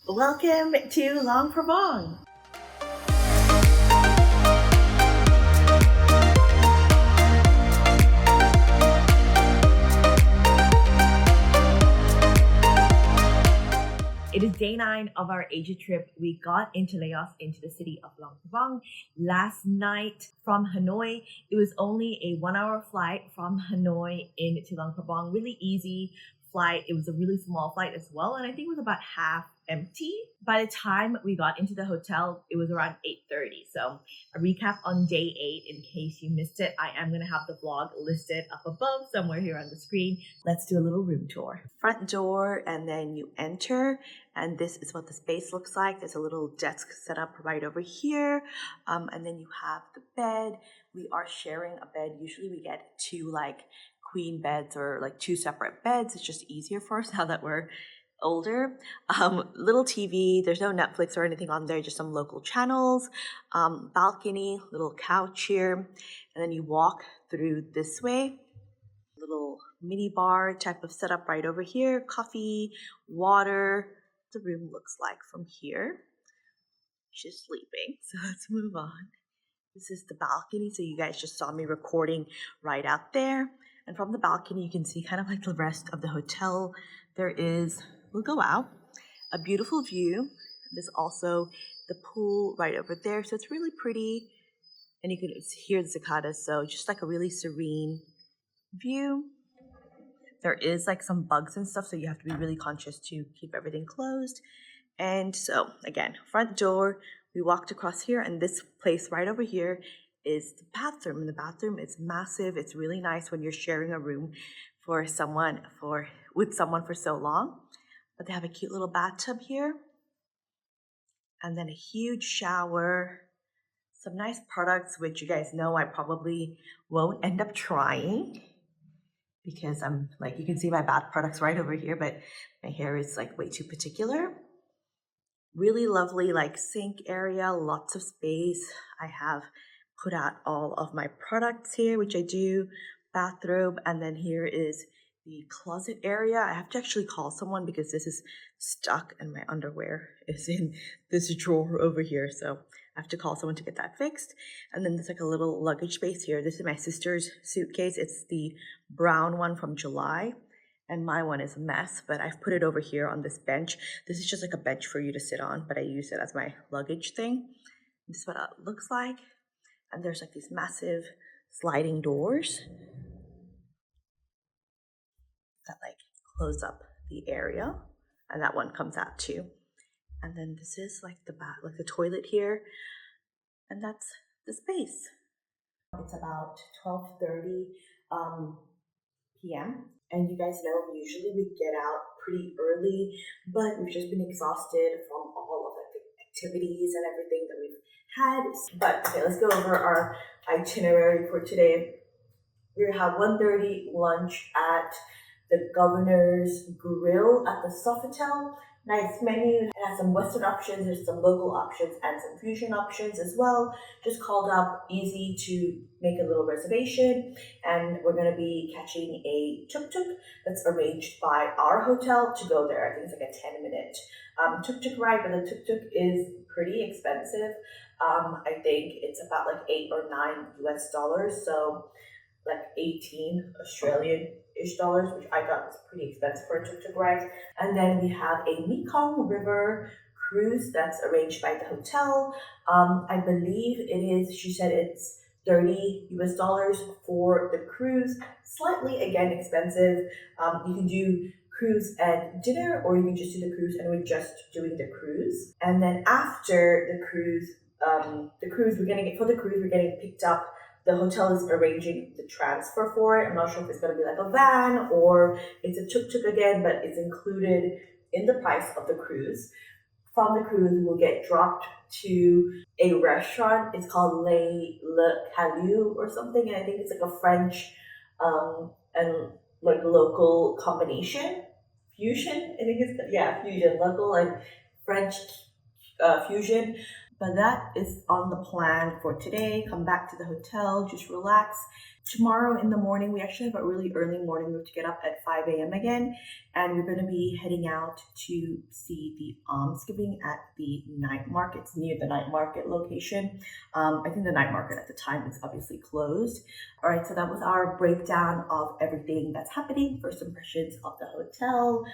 Welcome to Luang Prabang. It is day 9 of our Asia trip. We got into Laos, into the city of Luang Prabang last night from Hanoi. It was only a 1-hour flight from Hanoi into Luang Prabang. Really easy flight. It was a really small flight as well, and I think it was about half empty. By the time we got into the hotel, it was around 8:30. So a recap on day 8 in case you missed it. I am going to have the vlog listed up above somewhere here on the screen. Let's do a little room tour. Front door, and then you enter, and this is what the space looks like. There's a little desk set up right over here, and then you have the bed. We are sharing a bed. Usually we get 2 queen beds or 2 separate beds. It's just easier for us now that we're older. Little TV, there's no Netflix or anything on there, just some local channels. Balcony, little couch here, and then you walk through this way. Little mini bar type of setup right over here. Coffee, water. The room looks like from here. She's sleeping, so let's move on. This is the balcony, so you guys just saw me recording right out there. And from the balcony, you can see kind of like the rest of the hotel. There is, we'll go out, a beautiful view. There's also the pool right over there, so it's really pretty. And you can hear the cicadas, so just like a really serene view. There is some bugs and stuff, so you have to be really conscious to keep everything closed. And so again, front door, we walked across here, and this place right over here is the bathroom. And the bathroom is massive. It's really nice when you're sharing a room with someone for so long. But they have a cute little bathtub here, and then a huge shower. Some nice products, which you guys know I probably won't end up trying because I'm you can see my bath products right over here, but my hair is way too particular. Really lovely sink area, lots of space. I have put out all of my products here, which I do. Bathrobe, and then here is the closet area. I have to actually call someone because this is stuck and my underwear is in this drawer over here, so I have to call someone to get that fixed. And then there's a little luggage space here. This is my sister's suitcase. It's the brown one from July, and my one is a mess, but I've put it over here on this bench. This is just a bench for you to sit on, but I use it as my luggage thing. This is what it looks like. And there's these massive sliding doors that close up the area, and that one comes out too. And then this is the toilet here, and that's the space. It's about 12:30 p.m. and you guys know usually we get out pretty early, but we've just been exhausted from all of the activities and everything that we've had. But okay, let's go over our itinerary for today. We have 1:30 lunch at the Governor's Grill at the Sofitel. Nice menu. It has some Western options, there's some local options, and some fusion options as well. Just called up, easy to make a little reservation. And we're going to be catching a tuk-tuk that's arranged by our hotel to go there. I think it's a 10-minute tuk-tuk ride, but the tuk-tuk is pretty expensive. I think it's about $8 or $9 US, so 18 Australian-ish dollars, which I thought was pretty expensive for a tuk-tuk ride. And then we have a Mekong River cruise that's arranged by the hotel. I believe it is, she said it's $30 US for the cruise. Slightly, again, expensive. You can do cruise and dinner, or you can just do the cruise and we're just doing the cruise. And then after the cruise, we're getting picked up. The hotel is arranging the transfer for it. I'm not sure if it's going to be a van or it's a tuk-tuk again, but it's included in the price of the cruise. From the cruise, we'll get dropped to a restaurant. It's called Le Calao or something, and I think it's a French and local combination. Fusion, I think fusion, local and French fusion. But that is on the plan for today. Come back to the hotel, just relax. Tomorrow in the morning, we actually have a really early morning. We have to get up at 5 a.m. again, and we're going to be heading out to see the alms giving at the night market. It's near the night market location. I think the night market at the time is obviously closed. All right, so that was our breakdown of everything that's happening, first impressions of the hotel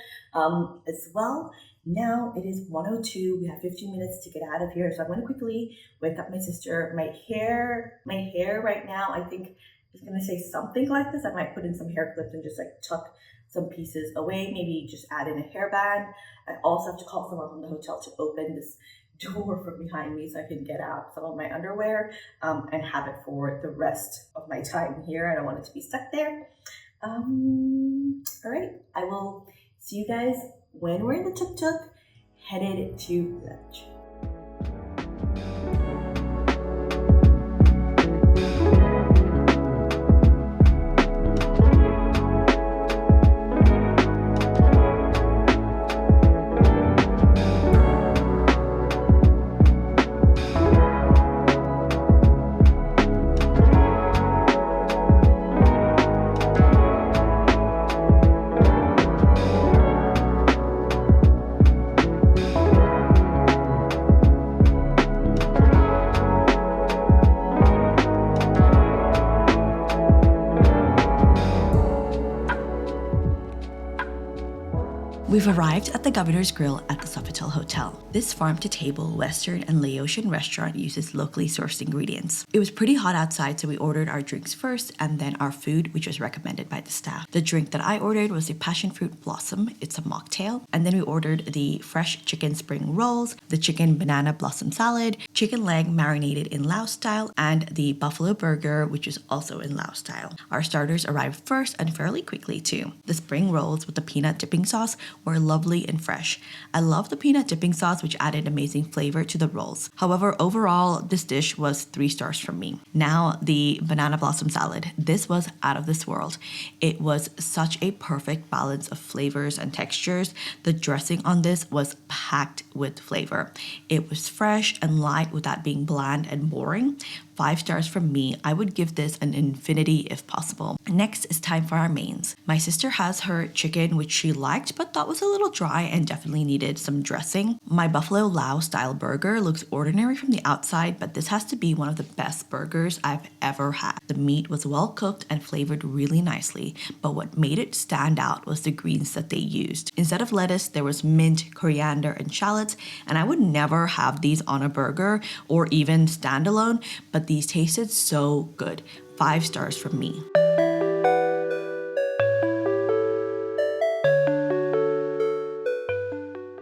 as well. Now it is 1:02. We have 15 minutes to get out of here, so I'm going to quickly wake up my sister. My hair right now, I think, is going to say something like this. I might put in some hair clips and just like tuck some pieces away, maybe just add in a hairband. I also have to call someone from the hotel to open this door from behind me so I can get out some of my underwear and have it for the rest of my time here. I don't want it to be stuck there. All right, I will see you guys when we're in the tuk-tuk headed to lunch. We've arrived at the Governor's Grill at the Sofitel Hotel. This farm-to-table Western and Laotian restaurant uses locally sourced ingredients. It was pretty hot outside, so we ordered our drinks first and then our food, which was recommended by the staff. The drink that I ordered was the passion fruit blossom. It's a mocktail. And then we ordered the fresh chicken spring rolls, the chicken banana blossom salad, chicken leg marinated in Laos style, and the buffalo burger, which is also in Laos style. Our starters arrived first and fairly quickly too. The spring rolls with the peanut dipping sauce were lovely and fresh. I love the peanut dipping sauce, which added amazing flavor to the rolls. However, overall, this dish was 3 stars from me. Now, the banana blossom salad. This was out of this world. It was such a perfect balance of flavors and textures. The dressing on this was packed with flavor. It was fresh and light without being bland and boring. 5 stars from me. I would give this an infinity if possible. Next is time for our mains. My sister has her chicken, which she liked, but thought was a little dry and definitely needed some dressing. My buffalo Lao style burger looks ordinary from the outside, but this has to be one of the best burgers I've ever had. The meat was well cooked and flavored really nicely, but what made it stand out was the greens that they used. Instead of lettuce, there was mint, coriander, and shallots, and I would never have these on a burger or even standalone, but these tasted so good. 5 stars from me.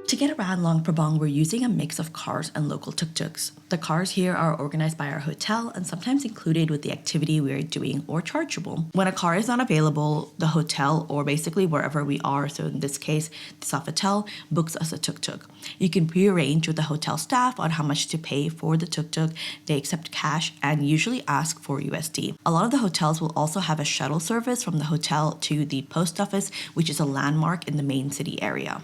To get around Luang Prabang, we're using a mix of cars and local tuk-tuks. The cars here are organized by our hotel and sometimes included with the activity we are doing or chargeable. When a car is not available, the hotel or basically wherever we are, so in this case, the Sofitel, books us a tuk-tuk. You can pre-arrange with the hotel staff on how much to pay for the tuk-tuk. They accept cash and usually ask for USD. A lot of the hotels will also have a shuttle service from the hotel to the post office, which is a landmark in the main city area.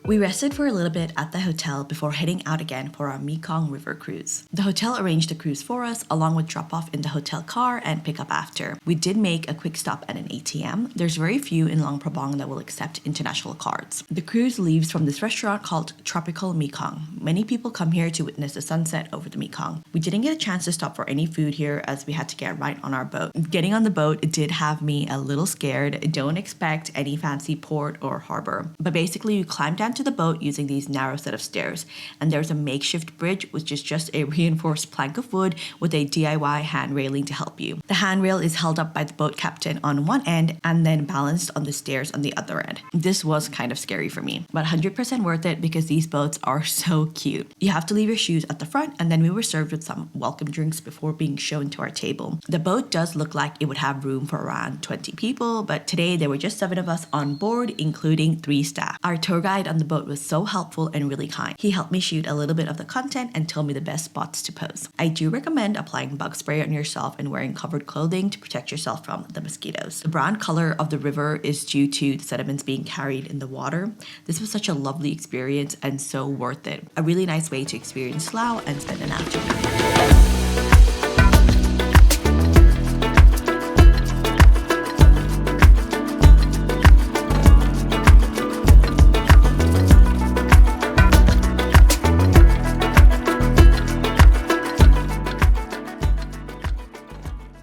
We rested for a little bit at the hotel before heading out again for our Mekong River cruise. The hotel arranged the cruise for us, along with drop-off in the hotel car and pick up after. We did make a quick stop at an ATM. There's very few in Luang Prabang that will accept international cards. The cruise leaves from this restaurant called Tropical Mekong. Many people come here to witness the sunset over the Mekong. We didn't get a chance to stop for any food here as we had to get right on our boat. Getting on the boat did have me a little scared. Don't expect any fancy port or harbor. But basically, you climb down to the boat using these narrow set of stairs, and there's a makeshift bridge which is just a reinforced plank of wood with a DIY hand railing to help you. The handrail is held up by the boat captain on one end and then balanced on the stairs on the other end. This was kind of scary for me, but 100% worth it because these boats are so cute. You have to leave your shoes at the front, and then we were served with some welcome drinks before being shown to our table. The boat does look like it would have room for around 20 people, but today there were just 7 of us on board, including 3 staff. Our tour guide on the boat was so helpful and really kind. He helped me shoot a little bit of the content and told me the best spots to pose. I do recommend applying bug spray on yourself and wearing covered clothing to protect yourself from the mosquitoes. The brown color of the river is due to the sediments being carried in the water. This was such a lovely experience and so worth it. A really nice way to experience Laos and spend an afternoon.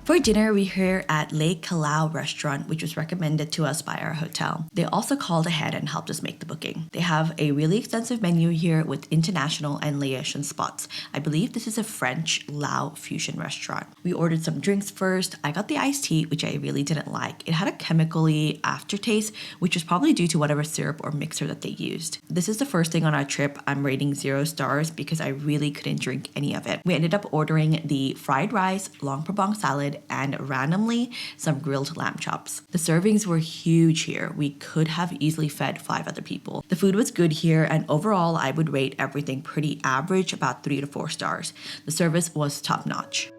For dinner, we're here at Lake Calao restaurant, which was recommended to us by our hotel. They also called ahead and helped us make the booking. They have a really extensive menu here with international and Laotian spots. I believe this is a French Lao fusion restaurant. We ordered some drinks first. I got the iced tea, which I really didn't like. It had a chemically aftertaste, which was probably due to whatever syrup or mixer that they used. This is the first thing on our trip I'm rating 0 stars because I really couldn't drink any of it. We ended up ordering the fried rice, Luang Prabang salad, and randomly some grilled lamb chops. The servings were huge here. We could have easily fed 5 other people. The food was good here, and overall I would rate everything pretty average, about 3 to 4 stars. The service was top notch.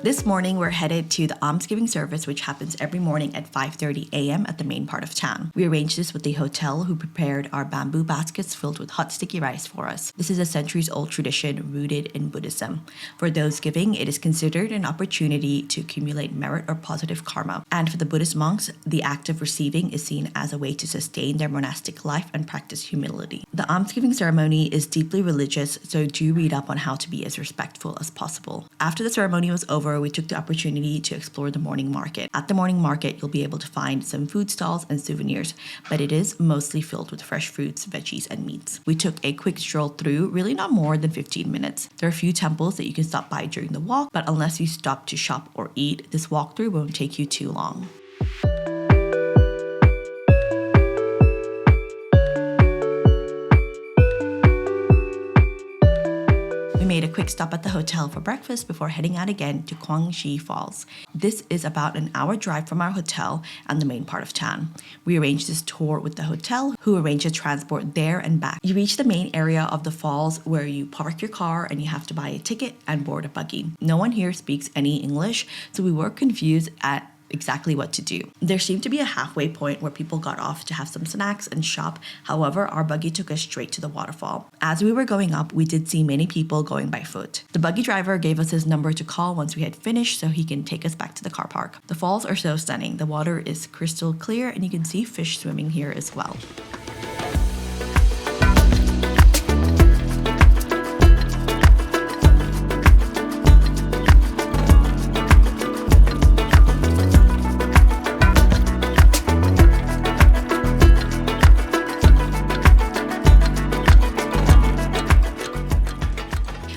This morning, we're headed to the almsgiving service, which happens every morning at 5:30 a.m. at the main part of town. We arranged this with the hotel who prepared our bamboo baskets filled with hot sticky rice for us. This is a centuries-old tradition rooted in Buddhism. For those giving, it is considered an opportunity to accumulate merit or positive karma. And for the Buddhist monks, the act of receiving is seen as a way to sustain their monastic life and practice humility. The almsgiving ceremony is deeply religious, so do read up on how to be as respectful as possible. After the ceremony was over, we took the opportunity to explore the morning market. At the morning market, you'll be able to find some food stalls and souvenirs, but it is mostly filled with fresh fruits, veggies, and meats. We took a quick stroll through, really not more than 15 minutes. There are a few temples that you can stop by during the walk, but unless you stop to shop or eat, this walkthrough won't take you too long. We made a quick stop at the hotel for breakfast before heading out again to Kuang Si Falls. This is about an hour drive from our hotel and the main part of town. We arranged this tour with the hotel, who arranged the transport there and back. You reach the main area of the falls where you park your car and you have to buy a ticket and board a buggy. No one here speaks any English, so we were confused at exactly what to do. There seemed to be a halfway point where people got off to have some snacks and shop. However, our buggy took us straight to the waterfall. As we were going up, we did see many people going by foot. The buggy driver gave us his number to call once we had finished so he can take us back to the car park. The falls are so stunning. The water is crystal clear and you can see fish swimming here as well.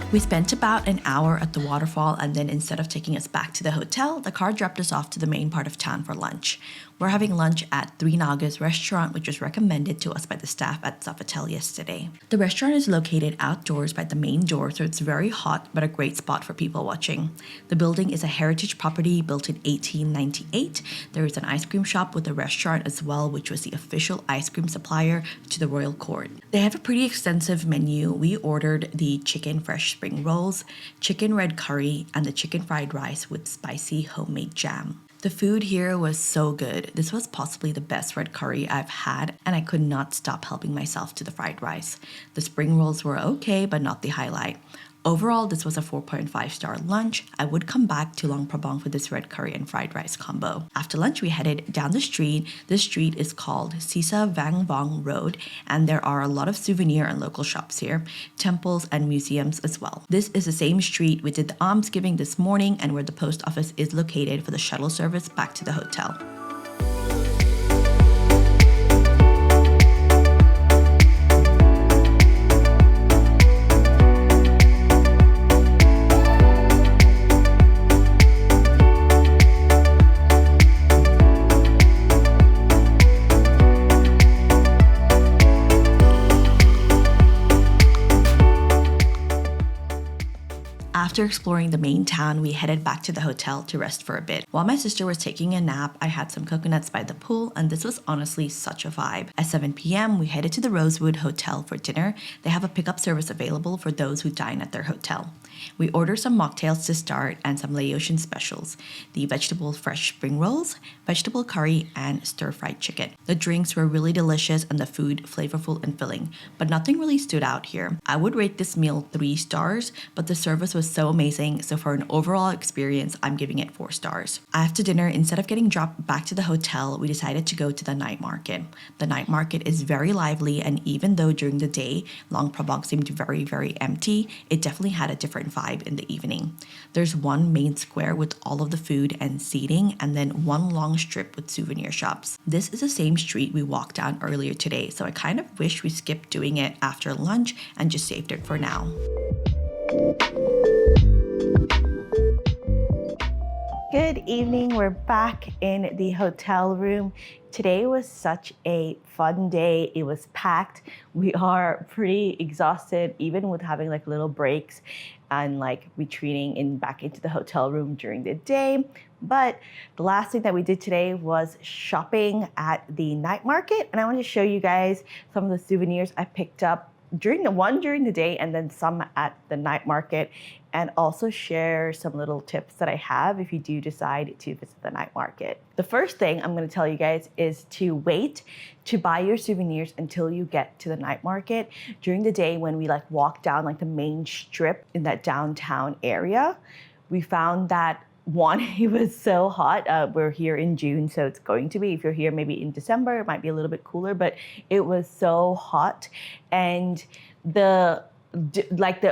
We spent about an hour at the waterfall, and then instead of taking us back to the hotel, the car dropped us off to the main part of town for lunch. We're having lunch at Three Nagas restaurant, which was recommended to us by the staff at Sofitel yesterday. The restaurant is located outdoors by the main door, so it's very hot, but a great spot for people watching. The building is a heritage property built in 1898. There is an ice cream shop with a restaurant as well, which was the official ice cream supplier to the royal court. They have a pretty extensive menu. We ordered the chicken fresh spring rolls, chicken red curry, and the chicken fried rice with spicy homemade jam. The food here was so good. This was possibly the best red curry I've had, and I could not stop helping myself to the fried rice. The spring rolls were okay, but not the highlight. Overall, this was a 4.5-star lunch. I would come back to Luang Prabang for this red curry and fried rice combo. After lunch, we headed down the street. This street is called Sisa Vang Vong Road, and there are a lot of souvenir and local shops here, temples and museums as well. This is the same street we did the almsgiving this morning and where the post office is located for the shuttle service back to the hotel. After exploring the main town, we headed back to the hotel to rest for a bit. While my sister was taking a nap, I had some coconuts by the pool, and this was honestly such a vibe. At 7 p.m., we headed to the Rosewood Hotel for dinner. They have a pickup service available for those who dine at their hotel. We ordered some mocktails to start and some Laotian specials, the vegetable fresh spring rolls, vegetable curry, and stir-fried chicken. The drinks were really delicious and the food flavorful and filling, but nothing really stood out here. I would rate this meal 3 stars, but the service was so amazing, so for an overall experience, I'm giving it 4 stars. After dinner, instead of getting dropped back to the hotel, we decided to go to the night market. The night market is very lively, and even though during the day, Luang Prabang seemed very, very empty, it definitely had a different vibe in the evening. There's one main square with all of the food and seating, and then one long strip with souvenir shops. This is the same street we walked down earlier today, so I kind of wish we skipped doing it after lunch and just saved it for now. Good evening, we're back in the hotel room. Today was such a fun day. It was packed. We are pretty exhausted, even with having like little breaks and like retreating back into the hotel room during the day. But the last thing that we did today was shopping at the night market. And I want to show you guys some of the souvenirs I picked up during the day and then some at the night market, and also share some little tips that I have if you do decide to visit the night market. The first thing I'm going to tell you guys is to wait to buy your souvenirs until you get to the night market. During the day when we like walk down like the main strip in that downtown area, we found that one, it was so hot. We're here in June, so it's going to be, if you're here maybe in December, it might be a little bit cooler, but it was so hot. And the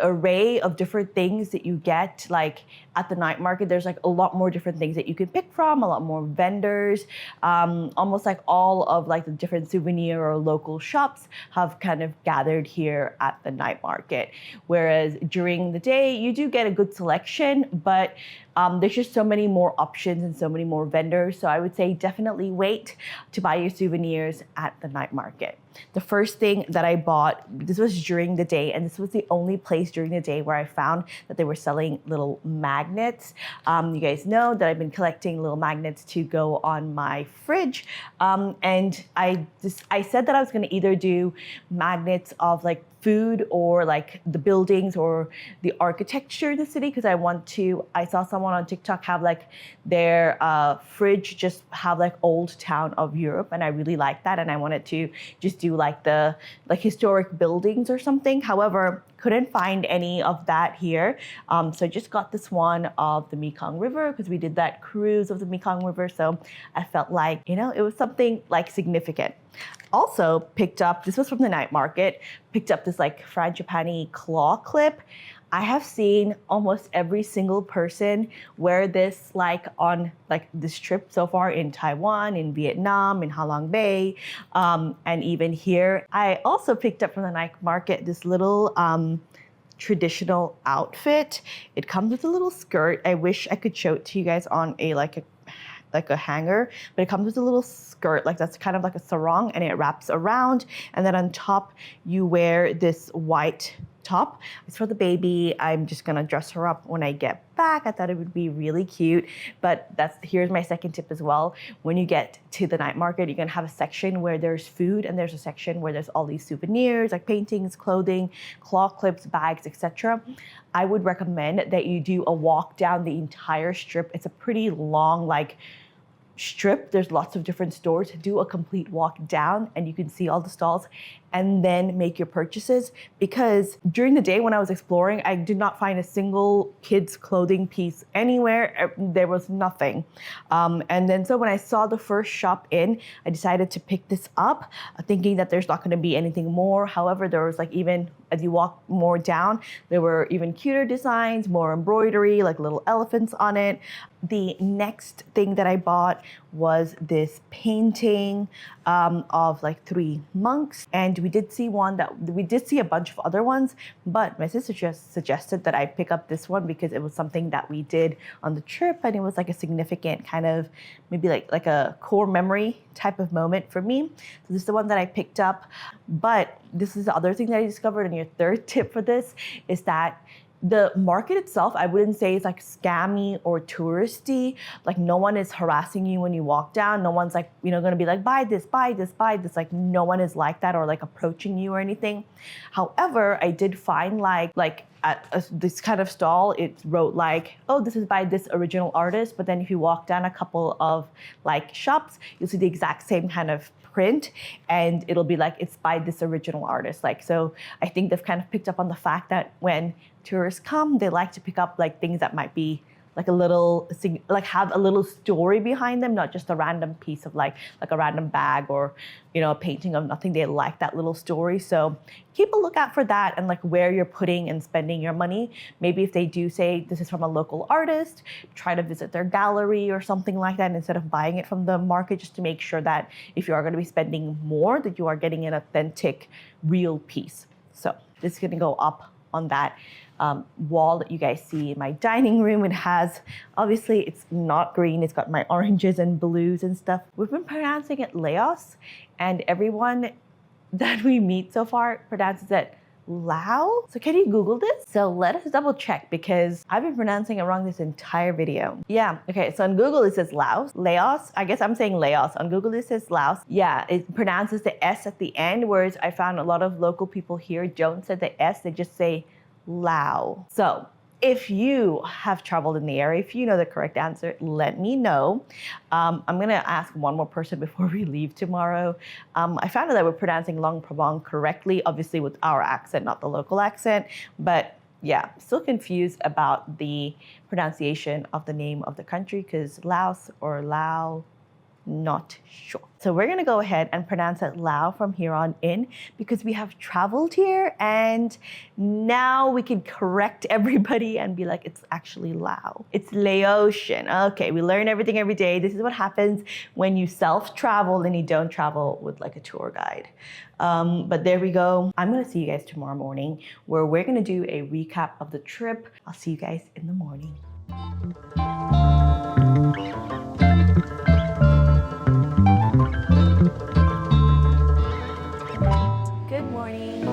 array of different things that you get like at the night market, there's like a lot more different things that you can pick from, a lot more vendors, almost like all of like the different souvenir or local shops have kind of gathered here at the night market. Whereas during the day, you do get a good selection, but there's just so many more options and so many more vendors. So I would say definitely wait to buy your souvenirs at the night market. The first thing that I bought, this was during the day, and this was the only place during the day where I found that they were selling little magnets. You guys know that I've been collecting little magnets to go on my fridge. And I said that I was going to either do magnets of like food or like the buildings or the architecture in the city, because I saw someone on TikTok have like their fridge just have like old town of Europe, and I really like that, and I wanted to just do like the historic buildings or something. However, couldn't find any of that here, so I just got this one of the Mekong River because we did that cruise of the Mekong River, so I felt like, you know, it was something like significant. Also picked up, this was from the night market, picked up this like frangipani claw clip. I have seen almost every single person wear this like on like this trip so far in Taiwan, in Vietnam, in Ha Long Bay, and even here. I also picked up from the night market this little traditional outfit. It comes with a little skirt. I wish I could show it to you guys on a hanger, but it comes with a little skirt, like that's kind of like a sarong, and it wraps around, and then on top you wear this white top. It's for the baby. I'm just gonna dress her up when I get back. I thought it would be really cute, but here's my second tip as well. When you get to the night market, you're gonna have a section where there's food, and there's a section where there's all these souvenirs like paintings, clothing, claw clips, bags, etc. I would recommend that you do a walk down the entire strip. It's a pretty long strip. There's lots of different stores. Do a complete walk down and you can see all the stalls, and then make your purchases, because during the day when I was exploring, I did not find a single kids clothing piece anywhere. There was nothing. And then so when I saw the first shop in, I decided to pick this up, thinking that there's not going to be anything more. However, there was even as you walk more down, there were even cuter designs, more embroidery, like little elephants on it. The next thing that I bought was this painting of 3 monks, and we did see a bunch of other ones, but my sister just suggested that I pick up this one because it was something that we did on the trip, and it was like a significant kind of maybe like a core memory type of moment for me. So this is the one that I picked up. But this is the other thing that I discovered, and your third tip for this is that The market itself, I wouldn't say it's like scammy or touristy. Like no one is harassing you when you walk down. No one's like, you know, gonna be like, buy this, buy this, buy this. Like no one is like that or like approaching you or anything. However, I did find like at this kind of stall, it wrote like, oh, this is by this original artist. But then if you walk down a couple of like shops, you'll see the exact same kind of print and it'll be like, it's by this original artist. Like, so I think they've kind of picked up on the fact that when tourists come, they like to pick up like things that might be like a little, like have a little story behind them, not just a random piece of like a random bag or, you know, a painting of nothing. They like that little story. So keep a lookout for that and like where you're putting and spending your money. Maybe if they do say this is from a local artist, try to visit their gallery or something like that instead of buying it from the market, just to make sure that if you are going to be spending more, that you are getting an authentic, real piece. So this is going to go up on that wall that you guys see in my dining room. It has, obviously it's not green, it's got my oranges and blues and stuff. We've been pronouncing it Laos, and everyone that we meet so far pronounces it Lao. So can you Google this? So let us double check because I've been pronouncing it wrong this entire video. Yeah, okay, so on Google it says Laos. Laos, I guess I'm saying Laos. On Google it says Laos. Yeah, it pronounces the S at the end, whereas I found a lot of local people here don't say the S, they just say Lao. So if you have traveled in the area, if you know the correct answer, let me know. I'm gonna ask one more person before we leave tomorrow. I found out that we're pronouncing Luang Prabang correctly, obviously with our accent, not the local accent, but yeah, still confused about the pronunciation of the name of the country because Laos or Lao, not sure. So we're gonna go ahead and pronounce it Lao from here on in because we have traveled here and now we can correct everybody and be like, it's actually Lao. It's Laotian. Okay, we learn everything every day. This is what happens when you self-travel and you don't travel with like a tour guide. But there we go. I'm gonna see you guys tomorrow morning where we're gonna do a recap of the trip. I'll see you guys in the morning. Good morning.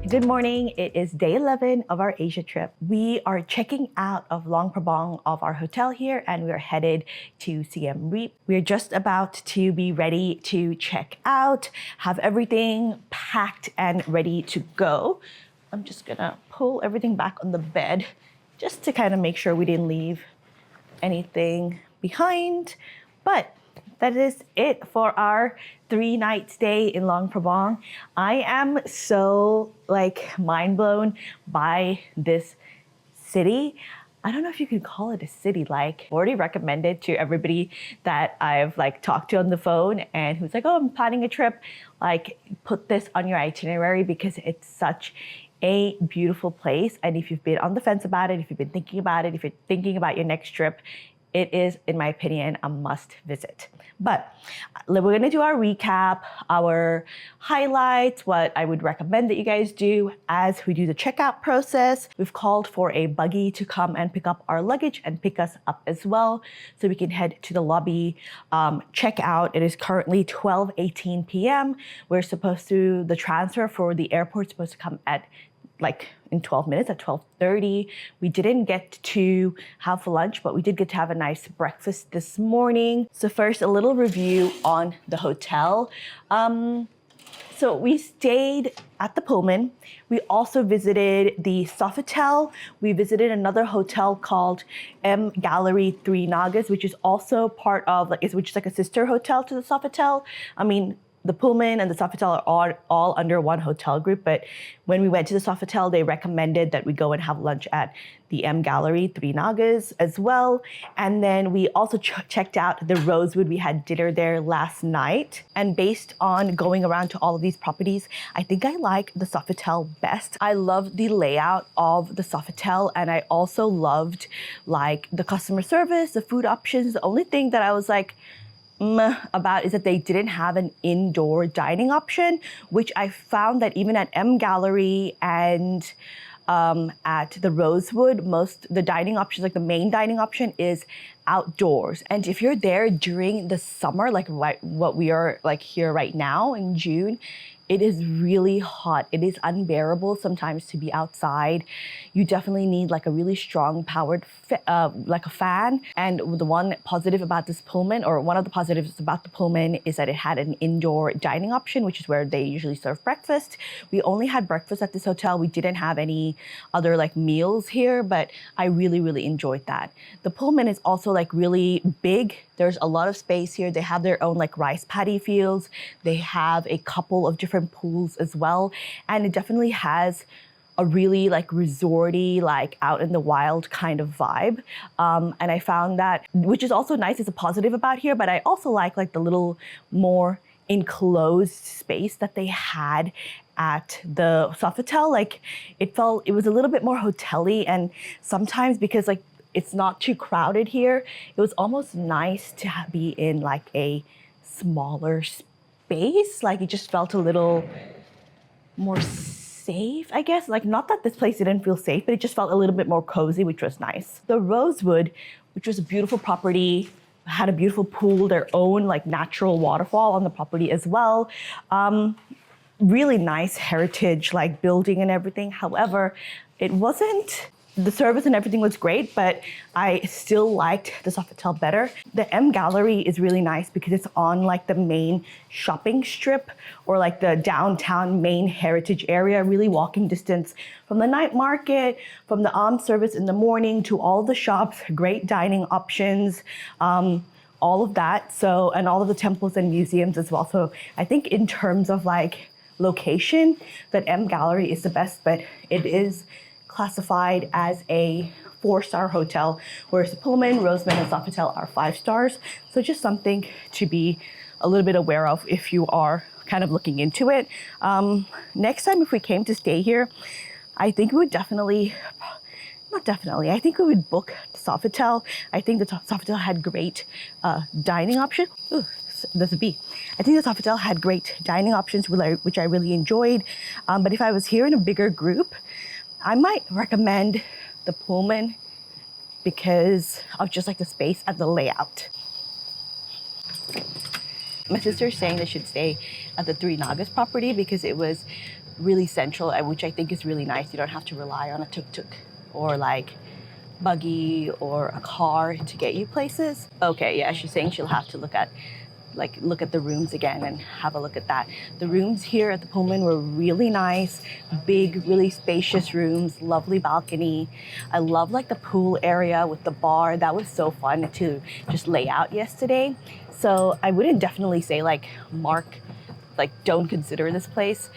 Good morning. It is day 11 of our Asia trip. We are checking out of Luang Prabang of our hotel here and we are headed to Siem Reap. We're just about to be ready to check out, have everything packed and ready to go. I'm just gonna pull everything back on the bed just to kind of make sure we didn't leave anything behind. But that is it for our 3-night stay in Luang Prabang. I am so like mind blown by this city. I don't know if you could call it a city. Like already recommended to everybody that I've like talked to on the phone and who's like, oh, I'm planning a trip. Like put this on your itinerary because it's such a beautiful place. And if you've been on the fence about it, if you've been thinking about it, if you're thinking about your next trip, it is, in my opinion, a must visit. But we're gonna do our recap, our highlights, what I would recommend that you guys do as we do the checkout process. We've called for a buggy to come and pick up our luggage and pick us up as well, so we can head to the lobby, check out. It is currently 12:18 p.m. The transfer for the airport's supposed to come at like in 12 minutes at 12:30. We didn't get to have lunch, but we did get to have a nice breakfast this morning. So first, a little review on the hotel. So we stayed at the Pullman. We also visited the Sofitel. We visited another hotel called M Gallery 3 Nagas, which is also part of which is like a sister hotel to the Sofitel. I mean, the Pullman and the Sofitel are all under one hotel group, but when we went to the Sofitel, they recommended that we go and have lunch at the M Gallery 3 Nagas as well. And then we also checked out the Rosewood. We had dinner there last night. And based on going around to all of these properties, I think I like the Sofitel best. I love the layout of the Sofitel, and I also loved like the customer service, the food options. The only thing that I was like, about is that they didn't have an indoor dining option, which I found that even at M Gallery and at the Rosewood, the dining options, like the main dining option, is outdoors. And if you're there during the summer, like what we are like here right now in June, it is really hot. It is unbearable sometimes to be outside. You definitely need like a really strong powered like a fan. And the one positive about this Pullman, or one of the positives about the Pullman, is that it had an indoor dining option, which is where they usually serve breakfast. We only had breakfast at this hotel. We didn't have any other like meals here, but I really, really enjoyed that. The Pullman is also like really big. There's a lot of space here. They have their own like rice paddy fields. They have a couple of different pools as well. And it definitely has a really like resorty, like out in the wild kind of vibe. And I found that, which is also nice, is a positive about here, but I also like the little more enclosed space that they had at the Sofitel. Like it was a little bit more hotel-y, and sometimes because like it's not too crowded here, it was almost nice to be in like a smaller space. Like it just felt a little more safe, I guess. Like not that this place didn't feel safe, but it just felt a little bit more cozy, which was nice. The Rosewood, which was a beautiful property, had a beautiful pool, their own like natural waterfall on the property as well. Really nice heritage like building and everything. However, it wasn't, the service and everything was great, but I still liked the Sofitel better. The M Gallery is really nice because it's on like the main shopping strip, or like the downtown main heritage area, really walking distance from the night market, from the Alms service in the morning to all the shops, great dining options, all of that. So, and all of the temples and museums as well. So I think in terms of like location, that M Gallery is the best, but it is classified as a 4-star hotel, whereas the Pullman, Roseman, and Sofitel are 5 stars. So just something to be a little bit aware of if you are kind of looking into it. Next time, if we came to stay here, I think we would I think we would book the Sofitel. I think the Sofitel had great dining options. Ooh, there's a bee. I think the Sofitel had great dining options, which I really enjoyed. But if I was here in a bigger group, I might recommend the Pullman because of just like the space and the layout. My sister's saying they should stay at the Three Nagas property because it was really central, which I think is really nice. You don't have to rely on a tuk-tuk or like buggy or a car to get you places. Okay, yeah, she's saying she'll have to look at the rooms again and have a look at that. The rooms here at the Pullman were really nice, big, really spacious rooms, lovely balcony. I love like the pool area with the bar. That was so fun to just lay out yesterday. So I wouldn't definitely say don't consider this place.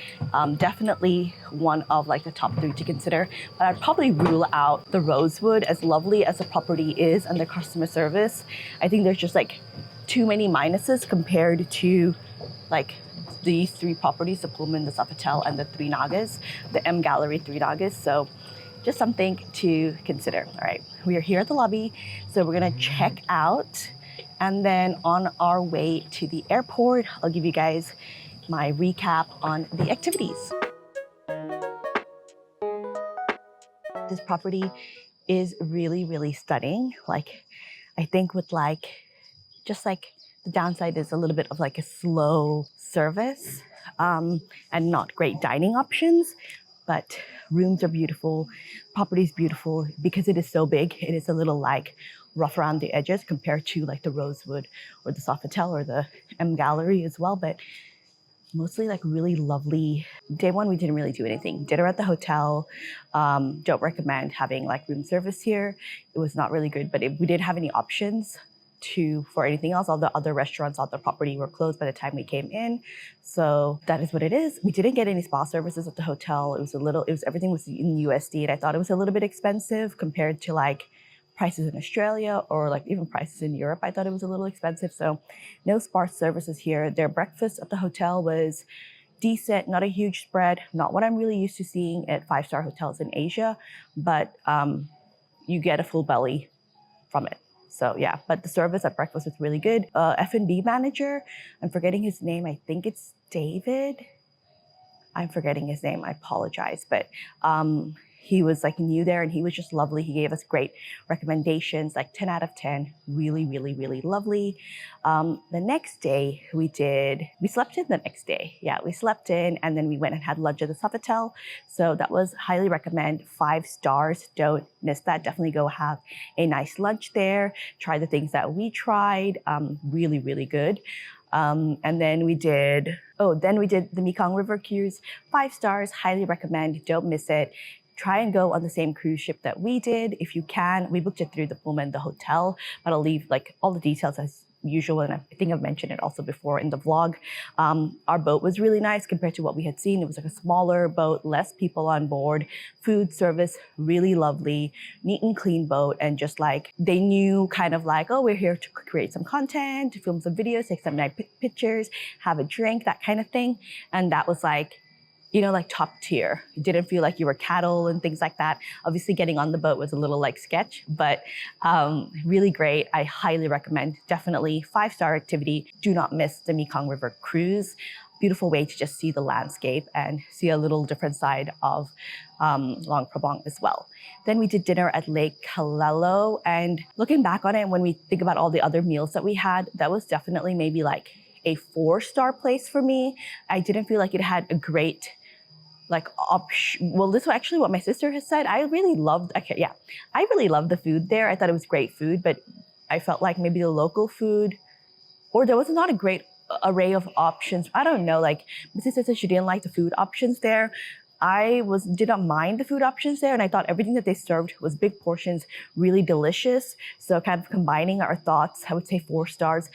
Definitely one of like the top 3 to consider, but I'd probably rule out the Rosewood. As lovely as the property is and the customer service, I think there's just like too many minuses compared to like these 3 properties, the Pullman, the Sofitel, and the Three Nagas, the M Gallery Three Nagas. So just something to consider. All right, we are here at the lobby, so we're gonna check out, and then on our way to the airport, I'll give you guys my recap on the activities. This property is really, really stunning. Like, I think with just like the downside is a little bit of like a slow service and not great dining options, but rooms are beautiful, property is beautiful. Because it is so big, it is a little like rough around the edges compared to like the Rosewood or the Sofitel or the M Gallery as well, but mostly like really lovely. Day 1, we didn't really do anything. Dinner at the hotel. Don't recommend having like room service here. It was not really good, but we didn't have any options for anything else. All the other restaurants on the property were closed by the time we came in. So that is what it is. We didn't get any spa services at the hotel. Everything was in USD, and I thought it was a little bit expensive compared to like prices in Australia or like even prices in Europe. I thought it was a little expensive. So no spa services here. Their breakfast at the hotel was decent, not a huge spread, not what I'm really used to seeing at 5-star hotels in Asia, but you get a full belly from it. So yeah, but the service at breakfast was really good. F&B manager, I'm forgetting his name. I think it's David. I'm forgetting his name. I apologize, but he was like new there and he was just lovely. He gave us great recommendations, like 10 out of 10, really, really, really lovely. The next day we slept in the next day. Yeah, we slept in and then we went and had lunch at the Sofitel. So that was highly recommend, 5 stars. Don't miss that. Definitely go have a nice lunch there. Try the things that we tried. Really, really good. And then we did the Mekong River cruise, 5 stars, highly recommend, don't miss it. Try and go on the same cruise ship that we did if you can. We booked it through the Pullman, the hotel, but I'll leave like all the details as usual, and I think I've mentioned it also before in the vlog. Our boat was really nice compared to what we had seen. It was like a smaller boat, less people on board, food service, really lovely, neat and clean boat, and just like they knew kind of like, oh, we're here to create some content, to film some videos, take some nice pictures, have a drink, that kind of thing. And that was like, you know, like top tier. You didn't feel like you were cattle and things like that. Obviously getting on the boat was a little like sketch, but really great. I highly recommend, definitely 5-star activity. Do not miss the Mekong River cruise. Beautiful way to just see the landscape and see a little different side of Luang Prabang as well. Then we did dinner at Lake Calao, and looking back on it, when we think about all the other meals that we had, that was definitely maybe like a 4-star place for me. I didn't feel like it had a great well, this is actually what my sister has said. I really loved the food there. I thought it was great food, but I felt like maybe the local food, or there was not a great array of options. I don't know, like my sister said she didn't like the food options there. I did not mind the food options there, and I thought everything that they served was big portions, really delicious. So kind of combining our thoughts, I would say 4 stars.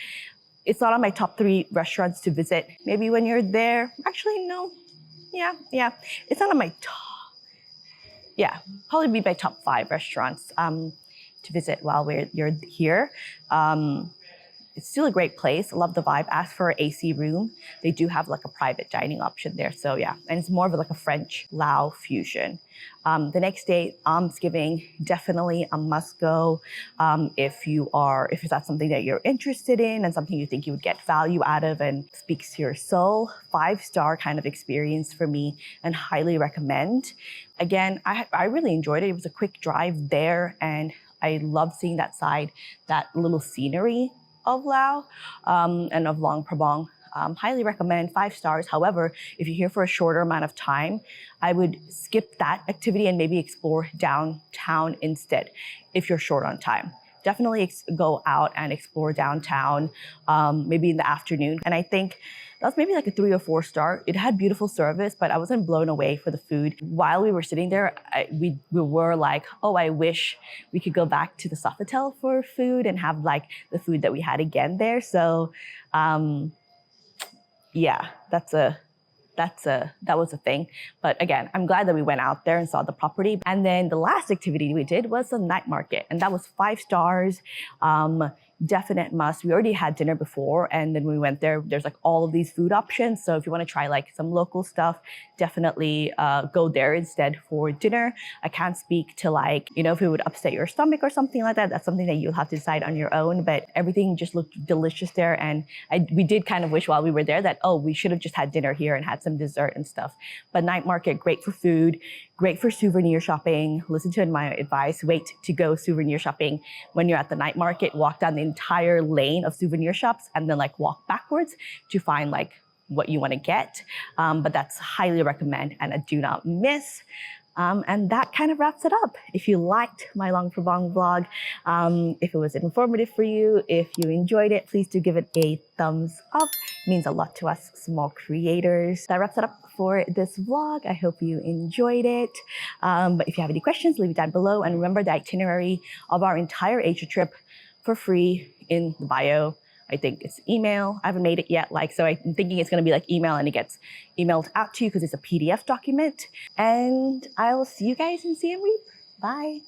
It's not on my top 3 restaurants to visit. Maybe when you're there, actually no. Yeah. It's not on my top. Yeah, probably be my top 5 restaurants to visit while you're here. It's still a great place. I love the vibe. Ask for an AC room. They do have like a private dining option there. So yeah, and it's more of like a French Lao fusion. The next day, Alms giving, definitely a must go if that's something that you're interested in and something you think you would get value out of and speaks to your soul. 5-star kind of experience for me and highly recommend. Again, I really enjoyed it. It was a quick drive there and I loved seeing that side, that little scenery of Laos and of Luang Prabang. Highly recommend, 5 stars. However, if you're here for a shorter amount of time, I would skip that activity and maybe explore downtown instead if you're short on time. Definitely go out and explore downtown, maybe in the afternoon. And I think that was maybe like a 3 or 4 star. It had beautiful service, but I wasn't blown away for the food. While we were sitting there, we were like, oh, I wish we could go back to the Sofitel for food and have like the food that we had again there. So yeah, that was a thing. But again, I'm glad that we went out there and saw the property. And then the last activity we did was the night market, and that was 5 stars. Definite must. We already had dinner before, and then we went there. There's like all of these food options. So if you want to try like some local stuff, definitely go there instead for dinner. I can't speak to like, you know, if it would upset your stomach or something like that. That's something that you'll have to decide on your own. But everything just looked delicious there. And we did kind of wish while we were there that, oh, we should have just had dinner here and had some dessert and stuff. But night market, great for food, great for souvenir shopping. Listen to my advice. Wait to go souvenir shopping when you're at the night market. Walk down the entire lane of souvenir shops and then like walk backwards to find like what you want to get. But that's highly recommend and a do not miss. And that kind of wraps it up. If you liked my Luang Prabang vlog, if it was informative for you, if you enjoyed it, please do give it a thumbs up. It means a lot to us small creators. That wraps it up for this vlog. I hope you enjoyed it. But if you have any questions, leave it down below. And remember the itinerary of our entire Asia trip for free in the bio. I think it's email. I haven't made it yet. So I'm thinking it's going to be like email and it gets emailed out to you because it's a PDF document. And I will see you guys in Siem Reap. Bye.